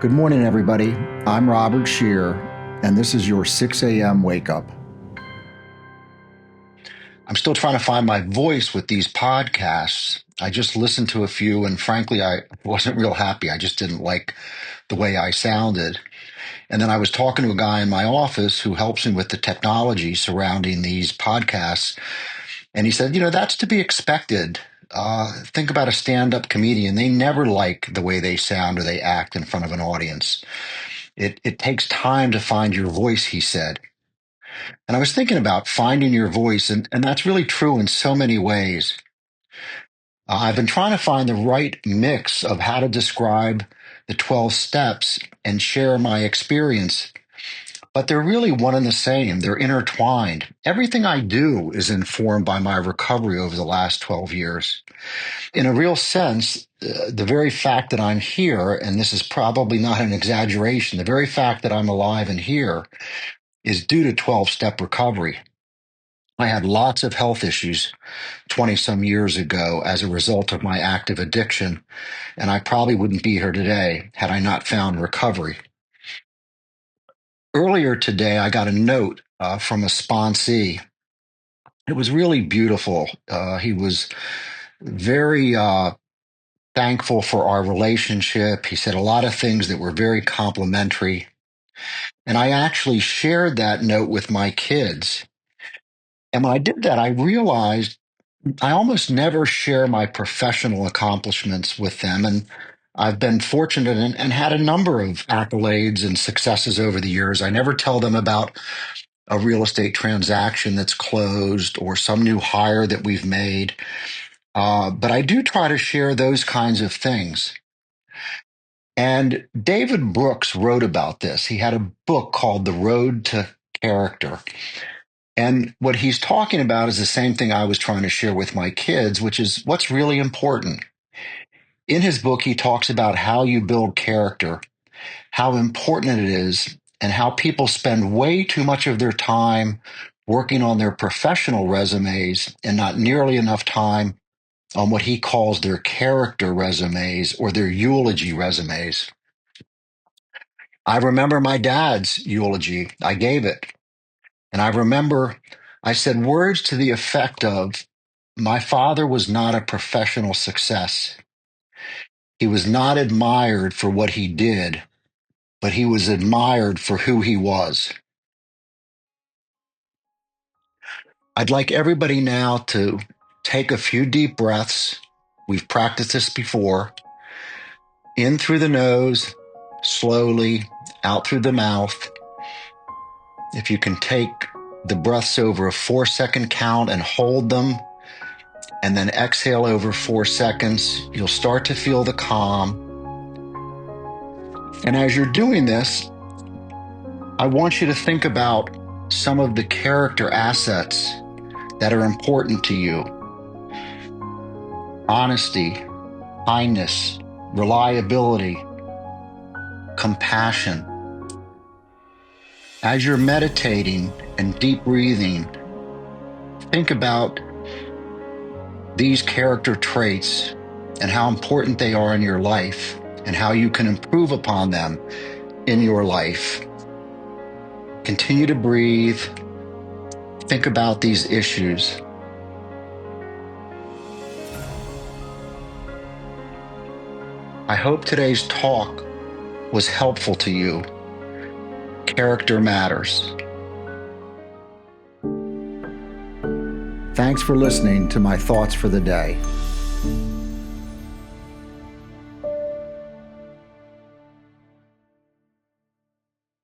Good morning, everybody. I'm Robert Scheer, and this is your 6 AM Wake Up. I'm still trying to find my voice with these podcasts. I just listened to a few, and frankly, I wasn't real happy. I just didn't like the way I sounded. And then I was talking to a guy in my office who helps me with the technology surrounding these podcasts. And he said, that's to be expected. Think about a stand-up comedian. They never like the way they sound or they act in front of an audience. It takes time to find your voice, he said. And I was thinking about finding your voice, and that's really true in so many ways. I've been trying to find the right mix of how to describe the 12 steps and share my experience, but they're really one and the same. They're intertwined. Everything I do is informed by my recovery over the last 12 years. In a real sense, the very fact that I'm here, and this is probably not an exaggeration, the very fact that I'm alive and here is due to 12-step recovery. I had lots of health issues 20-some years ago as a result of my active addiction, and I probably wouldn't be here today had I not found recovery. Earlier today, I got a note from a sponsee. It was really beautiful. He was very thankful for our relationship. He said a lot of things that were very complimentary. And I actually shared that note with my kids. And when I did that, I realized I almost never share my professional accomplishments with them. And I've been fortunate and had a number of accolades and successes over the years. I never tell them about a real estate transaction that's closed or some new hire that we've made. But I do try to share those kinds of things. And David Brooks wrote about this. He had a book called The Road to Character. And what he's talking about is the same thing I was trying to share with my kids, which is what's really important. In his book, he talks about how you build character, how important it is, and how people spend way too much of their time working on their professional resumes and not nearly enough time on what he calls their character resumes or their eulogy resumes. I remember my dad's eulogy. I gave it. And I remember I said words to the effect of, my father was not a professional success. He was not admired for what he did, but he was admired for who he was. I'd like everybody now to take a few deep breaths. We've practiced this before. In through the nose, slowly, out through the mouth. If you can take the breaths over a 4-second count and hold them, and then exhale over 4 seconds, you'll start to feel the calm. And as you're doing this, I want you to think about some of the character assets that are important to you. Honesty, kindness, reliability, compassion. As you're meditating and deep breathing, think about these character traits and how important they are in your life and how you can improve upon them in your life. Continue to breathe. Think about these issues. I hope today's talk was helpful to you. Character matters. Thanks for listening to my thoughts for the day.